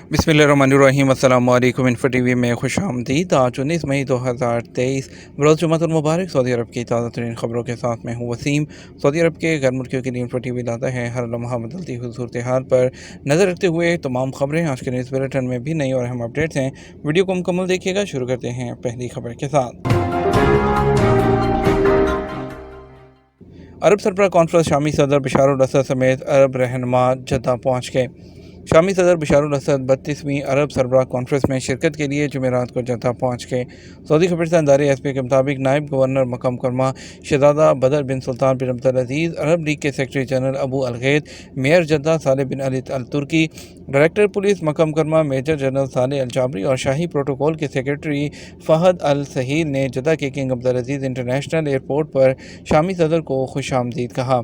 बिस्मिल्लाहिर्रहमानिर्रहीम अस्सलाम वालेकुम। इन्फो टीवी में खुश आमदीद। आज 19 मई 2023 बरोज़ जुम्मतुल मुबारक। सऊदी अरब की ताज़ा तरीन खबरों के साथ मैं हूँ वसीम। सऊदी अरब के गैर मुल्कियों के लिए इन्फो टीवी लाता है हर लम्हा बदलती हुई सूरत हाल पर नज़र रखते हुए तमाम खबरें। आज के न्यूज़ बुलेटिन में भी नई और अहम अपडेट्स हैं। वीडियो को मुकम्मल देखिएगा। शुरू करते हैं पहली खबर के साथ। अरब सरबराह कॉन्फ्रेंस शामी सदर बशारुल असद समेत अरब रहनुमा जद्दा पहुँच गए। शामी सदर बशारुल असद 32वीं अरब सरबराह कॉन्फ्रेंस में शिरकत के लिए जुमेरात को जद्दा पहुँच गए। सऊदी खबरसां इदारे एसपी के मुताबिक नायब गवर्नर मक्का मुकरमा शहजादा Badr bin Sultan bin Abdul Aziz, Arab league के secretary general Abu Alghaith, mayor Jeddah Saleh bin Ali Al Turki, director police Makkah Mukarramah major general Saleh Al Jabri और शाही protocol के secretary Fahd Al Sahil ने Jeddah के King Abdul Aziz international airport पर शामी सदर को खुशामदीद कहा।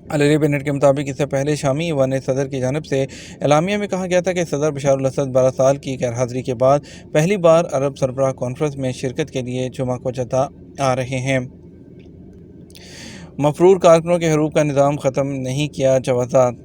अल अरबिया नेट के मुताबिक इससे पहले शामी ईवान सदर की जानब से एलामिया में कहा गया था कि सदर बशारुल असद 12 साल की गैर हाज़िरी के बाद पहली बार अरब सरबराह कॉन्फ्रेंस में शिरकत के लिए जुमा को जद्दा आ रहे हैं। मफरूर कारकुनों के हरूब का निज़ाम ख़त्म नहीं किया जवाज़ात।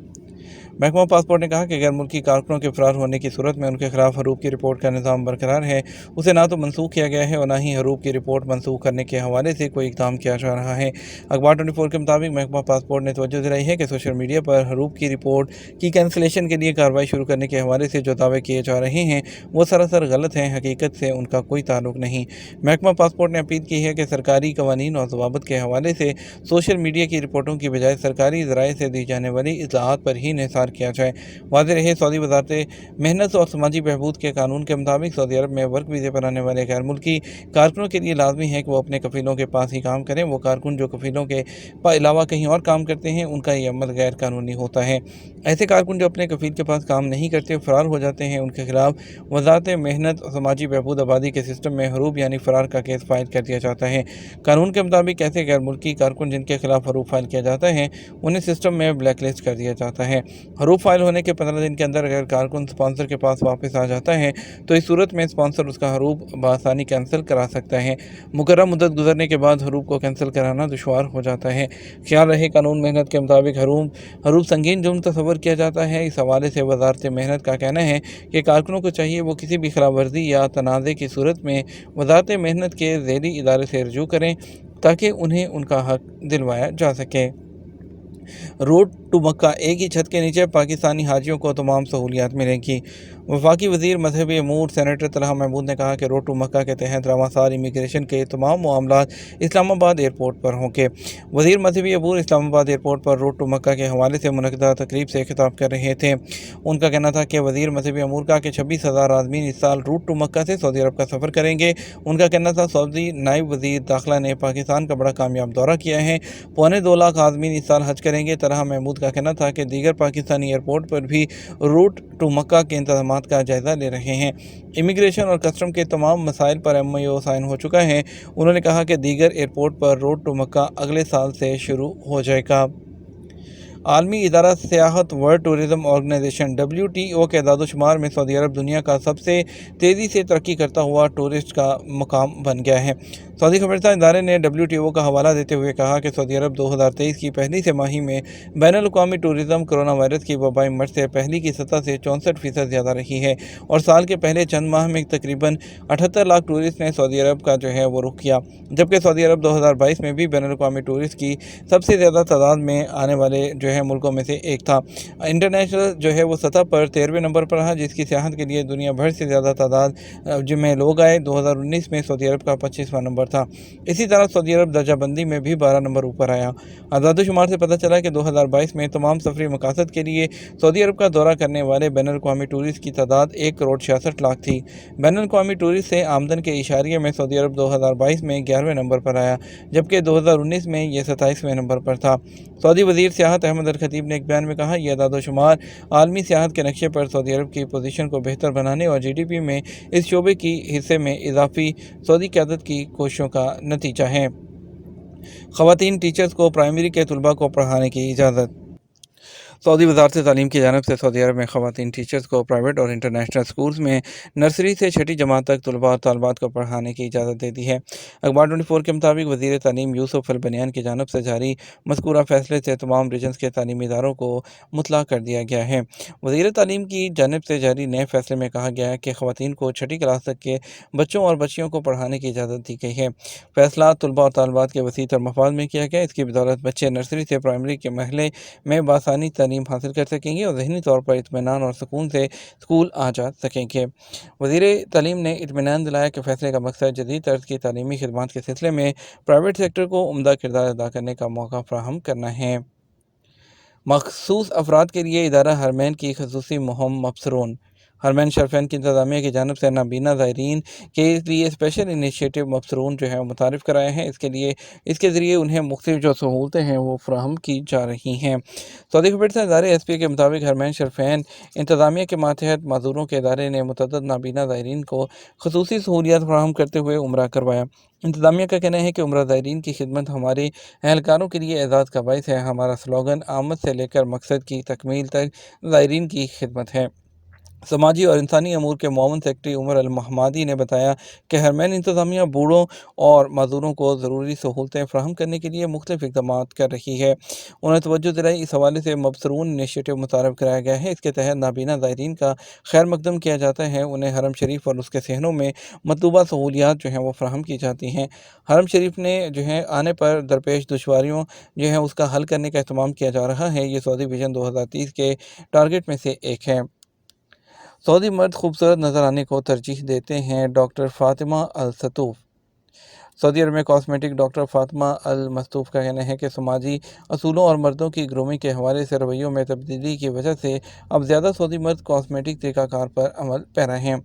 महकमा पासपोर्ट ने कहा कि गैर मुल्की कारकुनों के फरार होने की सूरत में उनके खिलाफ हरूब की रिपोर्ट का निज़ाम बरकरार है। उसे ना तो मनसूख किया गया है और ना ही हरूब की रिपोर्ट मनसूख करने के हवाले से कोई इक़दाम किया जा रहा है। अखबार 24 के मुताबिक महकमा पासपोर्ट ने तवज्जो दिलाई है कि सोशल मीडिया पर हरूब की रिपोर्ट की कैंसलेशन के लिए कार्रवाई शुरू करने के हवाले से जो दावे किए जा रहे हैं वो सरासर गलत हैं, हकीकत से उनका कोई ताल्लुक नहीं। महकमा पासपोर्ट ने अपील की है कि सरकारी कवानीन और ज़वाबित के हवाले से सोशल मीडिया की रिपोर्टों की बजाय सरकारी ज़राए से दी जाने वाली इत्तलाआत पर ही निसार किया जाए। वाज़ेह रहे, सऊदी वज़ारत मेहनत और समाजी बहबूद के कानून के मुताबिक सऊदी अरब में वर्क वीज़े पर आने वाले गैर मुल्की कारकुनों के लिए लाजमी है कि वो अपने कफ़ीलों के पास ही काम करें। वो कारकुन जो कफ़ीलों के अलावा कहीं और काम करते हैं उनका ये अमल गैर कानूनी होता है। ऐसे कारकुन जो अपने कफ़ील के पास काम नहीं करते फ़रार हो जाते हैं, उनके खिलाफ वज़ारत मेहनत और समाजी बहबूद आबादी के सिस्टम में हरूब यानी फ़रार का केस फाइल कर दिया जाता है। कानून के मुताबिक ऐसे गैर मुल्की कारकुन जिनके खिलाफ हरूब फाइल किया जाता है उन्हें सिस्टम में ब्लैक लिस्ट कर दिया जाता है। हरूब फाइल होने के 15 दिन के अंदर अगर कारकुन स्पॉन्सर के पास वापस आ जाता है तो इस सूरत में स्पॉन्सर उसका हरूब बआसानी कैंसिल करा सकता है। मुकर्रर मुद्दत गुजरने के बाद हरूब को कैंसिल कराना दुश्वार हो जाता है। ख्याल रहे, कानून मेहनत के मुताबिक हरूब संगीन जुर्म तस्वर किया जाता है। इस हवाले से वज़ारत मेहनत का कहना है कि कारकुनों को चाहिए वो किसी भी खिलाफ वर्जी या तनाज़े की सूरत में वज़ारत मेहनत के ज़ैली इदारे से रजू करें ताकि उन्हें उनका हक दिलवाया जा सके। रोड टू मक्का, एक ही छत के नीचे पाकिस्तानी हाजियों को तमाम सहूलियात मिलेंगी। वफाकी वज़ीर मजहबी अमूर सेनेटर तलहा महमूद ने कहा कि रोड टू मक्का के तहत रवां साल इमिग्रेशन के तमाम मामलात इस्लामाबाद एयरपोर्ट पर होंगे। वज़ीर मजहबी अमूर इस्लामाबाद एयरपोर्ट पर रोड टू मक्का के हवाले से मुनक़दा तकरीब से खिताब कर रहे थे। उनका कहना था कि वज़ीर मजहबी अमूर का कि 26,000 आदमी इस साल रूट टू मक्का से सऊदी अरब का सफ़र करेंगे। उनका कहना था सऊदी नायब वज़ीर दाखिला ने पाकिस्तान का बड़ा कामयाब दौरा किया है, 2.25 लाख आदमी इस साल हज करेंगे। तलहा महमूद का कहना था कि दीगर पाकिस्तानी एयरपोर्ट पर भी रूट टू मक्का के इंतजाम का जायज़ा ले रहे हैं। इमिग्रेशन और कस्टम के तमाम मसाइल पर MOU साइन हो चुका है। उन्होंने कहा कि दीगर एयरपोर्ट पर रोड टू मक्का अगले साल से शुरू हो जाएगा। आलमी इदारा सियाहत वर्ल्ड टूरिज़म ऑर्गेनाइजेशन WTO के एदाद-ओ-शुमार में सऊदी अरब दुनिया का सबसे तेज़ी से तरक्की करता हुआ टूरिस्ट का मकाम बन गया है। सऊदी खबरसां इदारे ने WTO का हवाला देते हुए कहा कि सऊदी अरब 2023 की पहली तिमाही में बैनुल-अक़वामी टूरिज़म कोरोना वायरस की वबाई मर्ज से पहले की सतह से 64% ज़्यादा रही है और साल के पहले चंद माह में तकरीबन 78 लाख टूरिस्ट ने सऊदी अरब का जो है वो रुख किया, जबकि सऊदी अरब 2022 में भी बैनुल-अक़वामी टूरिस्ट की सबसे ज़्यादा तादाद में आने वाले जो है मुल्कों में से एक था। इंटरनेशनल जो है वो सतह पर 13वें नंबर पर रहा, जिसकी सियाहत के लिए दुनिया भर से ज़्यादा तादाद जिनमें लोग आए। 2019 में सऊदी अरब का 25वां नंबर था। इसी तरह सऊदी अरब दर्जाबंदी में भी 12 नंबर ऊपर आया। आज़ाद-ओ-शुमार से पता चला कि 2022 में तमाम सफरी मकासद के लिए सऊदी अरब का दौरा करने वाले बैनुल-अक़वामी टूरिस्ट की तादाद 1 करोड़ 66 लाख थी। बैनुल-अक़वामी टूरिस्ट से आमदन के इशारे में सऊदी अरब 2022 में 11वें नंबर पर आया, जबकि 2019 में यह 27वें नंबर पर था। सऊदी वज़ीर सियाहत अहमद अल खतीब ने एक बयान में कहा, यह आदाद-ओ-शुमार आलमी सियाहत के नक्शे पर सऊदी अरब की पोजीशन को बेहतर बनाने और GDP में इस शोबे की हिस्से में इजाफी सऊदी क़यादत की कोशिशों का नतीजा है। ख़वातीन टीचर्स को प्राइमरी के तलबा को पढ़ाने की इजाज़त। सऊदी वजारत तालीम की जानब से सऊदी अरब में ख़वातीन टीचर्स को प्राइवेट और इंटरनेशनल स्कूल्स में नर्सरी से छठी जमात तक तलबा और तालबात को पढ़ाने की इजाज़त दे दी है। अखबार 24 के मुताबिक वज़ीर तालीम यूसुफ अल बनियान की जानब से जारी मज़कूरा फैसले से तमाम रीजन्स के तालीमी इदारों को मुतला कर दिया गया है। वज़ीर तालीम की जानब से जारी नए फैसले में कहा गया है कि ख़वातीन को छठी क्लास तक के बच्चों और बच्चियों को पढ़ाने की इजाज़त दी गई है। फैसला तलबा और तालबात के वसी तर मफाद में किया गया। इसकी बदौलत बच्चे नर्सरी से प्राइमरी के महले में बासानी तालीम हासिल कर सकेंगे और ज़हनी तौर पर इत्मीनान और सुकून से स्कूल आ जा सकेंगे। वज़ीर तालीम ने इत्मीनान दिलाया कि फ़ैसले का मकसद जदीद तर्ज की तालीमी खिदमात के सिलसिले में प्राइवेट सेक्टर को उम्दा किरदार अदा करने का मौका फ़राहम करना है। मखसूस अफराद के लिए इदारा हरमैन की खसूसी मुहिम मबसरून। हरमैन शरफैन की इंतज़ामिया की जानब से नाबीना ज़ायरीन के लिए स्पेशल इनिशिएटिव मबसरून जो है मुतारिफ़ कराए हैं। इसके ज़रिए उन्हें मुख्तलिफ जो सहूलतें हैं वो फ़राहम की जा रही हैं। सऊदी खबर से इदारे एस पी के मुताबिक हरमैन शरफैन इंतज़ामिया के मातहत माजूरों के इदारे ने मुतअद्दिद नाबीना ज़ायरीन को खसूसी सहूलियात फ़राहम करते हुए उम्रा करवाया। इंतज़ामिया का कहना है कि उम्रा ज़ायरीन की खिदमत हमारे एहलकारों के लिए एजाज़ का बाइस है। हमारा स्लोगन आमद से लेकर मकसद की तकमील तक ज़ायरीन की खिदमत है। समाजी और इंसानी अमूर के मुआवन सेक्रेटरी उमर अल महमादी ने बताया कि हरमैन इंतज़ामिया बूढ़ों और माजूरों को ज़रूरी सहूलतें फ़राहम करने के लिए मुख्तलिफ़ इक़दाम कर रही है। उन्हें तवज्जो दिलाई इस हवाले से मबसरून इनिशिएटिव मुतारफ़ कराया गया है। इसके तहत नाबीना ज़ायरीन का खैर मकदम किया जाता है। उन्हें हरम शरीफ और उसके सहनों में मतलूबा सहूलियात जो हैं वो फ़राहम की जाती हैं। हरम शरीफ ने जो है आने पर दरपेश दुश्वारियों जो है उसका हल करने का एहतमाम किया जा रहा है। ये सऊदी विजन 2030 के टारगेट में से एक है। सऊदी मर्द खूबसूरत नज़र आने को तरजीह देते हैं। डॉक्टर फ़ातिमा अल सतूफ़। सऊदी अरब में कॉस्मेटिक डॉक्टर फ़ातिमा अल मस्तूफ़ का कहना है कि समाजी असूलों और मर्दों की ग्रूमिंग के हवाले से रवैयों में तब्दीली की वजह से अब ज़्यादा सऊदी मर्द कॉस्मेटिक तरीक़ाकार पर अमल पैरा हैं।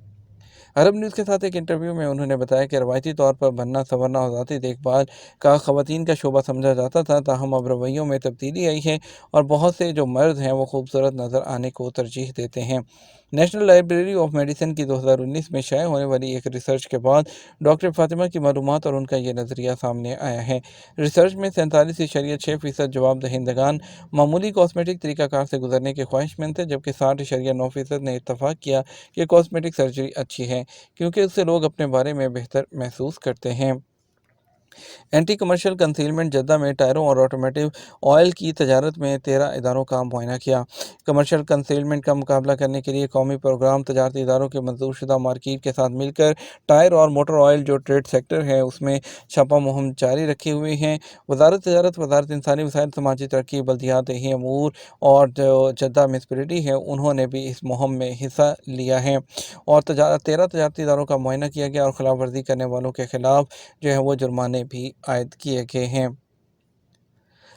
अरब न्यूज़ के साथ एक इंटरव्यू में उन्होंने बताया कि रवायती तौर पर बनना संवरना और ज़ाती देखभाल का ख़वातीन का शोबा समझा जाता था, ताहम अब रवैयों में तब्दीली आई है और बहुत से जो मर्द हैं वो खूबसूरत नज़र आने को तरजीह देते हैं। नेशनल लाइब्रेरी ऑफ मेडिसिन की 2019 में शाये होने वाली एक रिसर्च के बाद डॉक्टर फ़ातिमा की मालूमात और उनका ये नज़रिया सामने आया है। रिसर्च में 47.6% जवाब दहिंदगान मामूली कॉस्मेटिक तरीक़ाकार से गुजरने के ख्वाहिशमंद थे, जबकि 60.9% ने इत्तफ़ाक़ किया कि कॉस्मेटिक सर्जरी अच्छी है क्योंकि उससे लोग अपने बारे में बेहतर महसूस करते हैं। एंटी कमर्शियल कंसीलमेंट जद्दा में टायरों और ऑटोमेटिव ऑयल की तजारत में 13 इदारों का मुआयना किया। कमर्शियल कंसीलमेंट का मुकाबला करने के लिए कौमी प्रोग्राम तजारती इदारों के मंजूर शुदा मार्किट के साथ मिलकर टायर और मोटर ऑयल जो ट्रेड सेक्टर है उसमें छापा मुहिम जारी रखे हुए हैं। वजारत तजारत, वजारत इंसानी वसाइल, समाजी तरक्की, बल्दियात, देही अमूर और जो जद्दा म्यूनिसिपैलिटी है उन्होंने भी इस मुहिम में हिस्सा लिया है और 13 तजारती इदारों का मुआयना किया गया और खिलाफ वर्जी करने वालों के खिलाफ जो है वो जुर्माने भी आयद किए गए हैं।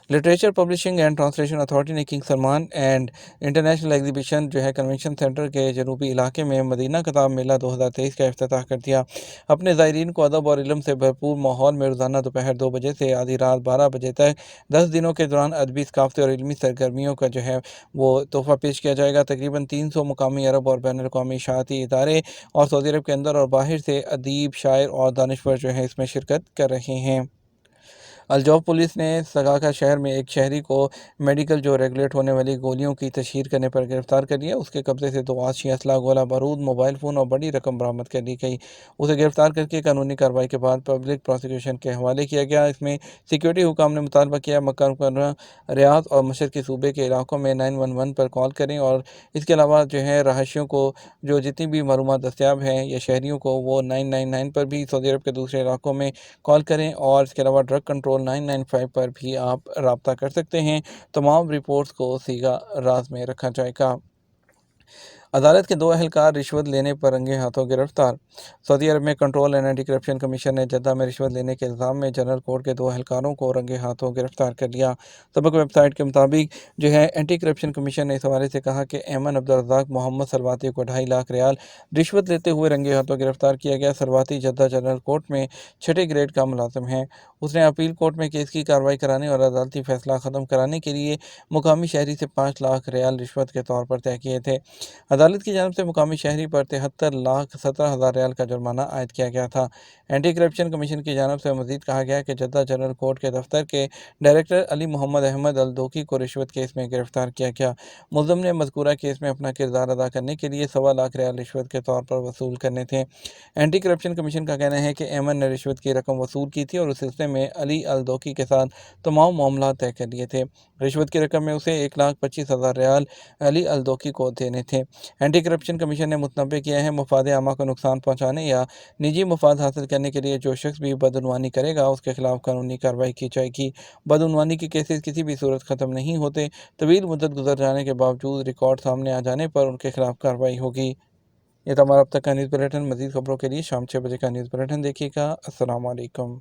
Literature publishing and translation authority ने King Salman and international exhibition जो है कन्वेंशन सेंटर के जनूबी इलाके में मदीना किताब मेला 2023 का इफ्तिताह कर दिया। अपने ज़ायरीन को अदब और इल्म से भरपूर माहौल में रोज़ाना दोपहर 2 बजे से आधी रात 12 बजे तक 10 दिनों के दौरान अदबी सकाफ़ती और इल्मी सरगर्मियों का जो है वो तोहफ़ा पेश किया जाएगा। तकरीबन 300 मुकामी अरब और बैनुल अक़वामी इशाअती इदारे और सऊदी अरब के अंदर और बाहर से अदीब, शायर और दानिशवर जो है इसमें शिरकत कर रहे हैं। अलजौफ पुलिस ने सगाका शहर में एक शहरी को मेडिकल जो रेगुलेट होने वाली गोलियों की तशहीर करने पर गिरफ्तार कर लिया। उसके कब्जे से 2 आशी असला, गोला बारूद, मोबाइल फ़ोन और बड़ी रकम बरामद कर ली गई। उसे गिरफ्तार करके कानूनी कार्रवाई के बाद पब्लिक प्रोसिक्यूशन के हवाले किया गया। इसमें सिक्योरिटी हुकाम ने मुतालबा किया मक्का मुकर्रमा, रियाद और मशरक़ी सूबे के इलाकों में 911 पर कॉल करें और इसके अलावा जो है रहायशियों को जो जितनी भी मालूमात दस्तियाब हैं या शहरियों को वो 999 पर भी सऊदी अरब के दूसरे इलाकों में कॉल करें और इसके अलावा ड्रग कंट्रोल 995 पर भी आप राब्ता कर सकते हैं। तमाम रिपोर्ट्स को सीगा राज में रखा जाएगा। अदालत के 2 एहलकार रिश्वत लेने पर रंगे हाथों गिरफ्तार। सऊदी अरब में control and anti corruption commission ने जद्दा में रिश्वत लेने के इल्ज़ाम में जनरल कोर्ट के 2 एहलकारों को रंगे हाथों गिरफ्तार कर लिया। सबक वेबसाइट के मुताबिक जो है एंटी करप्शन कमीशन ने इस हवाले से कहा कि ऐमन अब्दुल रज़ाक मोहम्मद सलवाती को 2.5 लाख रियाल रिश्वत लेते हुए रंगे हाथों गिरफ्तार किया गया। सलवाती जद्दा जनरल कोर्ट में 6ठे ग्रेड का मुलाजिम है। उसने अपील कोर्ट में केस की कार्रवाई कराने और अदालती फैसला ख़त्म कराने के लिए मुकामी शहरी से 5 लाख रियाल रिश्वत के तौर पर तय किए थे। अदालत की जानब से मुकामी शहरी पर 73,17,000 रियाल का जुर्माना आयद किया गया था। एंटी करप्शन कमीशन की जानब से मज़ीद कहा गया कि जद्दा जनरल कोर्ट के दफ्तर के डायरेक्टर अली मोहम्मद अहमद अल दोकी को रिश्वत केस में गिरफ्तार किया गया। मुल्ज़म ने मज़कूरा केस में अपना किरदार अदा करने के लिए 1.25 लाख रियाल रिश्वत के तौर पर वसूल करने थे। एंटी करप्शन कमीशन का कहना है कि ऐमन ने रिश्वत की रकम वसूल की थी और उस सिलसिले में अली अल दोकी के साथ तमाम मामला तय कर लिए थे। रिश्वत की रकम में उसे 1,25,000 रियाल अली अल दोकी को देने थे। एंटी करप्शन कमीशन ने मुतनबे किया है, मुफाद आमा को नुकसान पहुँचाने या निजी मुफाद हासिल करने के लिए जो शख्स भी बदउनवानी करेगा उसके खिलाफ कानूनी कार्रवाई की जाएगी। बदउनवानी के केसेस किसी भी सूरत ख़त्म नहीं होते। तवील मुद्दत गुजर जाने के बावजूद रिकॉर्ड सामने आ जाने पर उनके खिलाफ कार्रवाई होगी। ये था हमारा अब तक का न्यूज़ बुलेटिन। मज़ीद खबरों के लिए शाम 6 बजे का न्यूज़ बुलेटिन देखिएगा। अस्सलाम वालेकुम।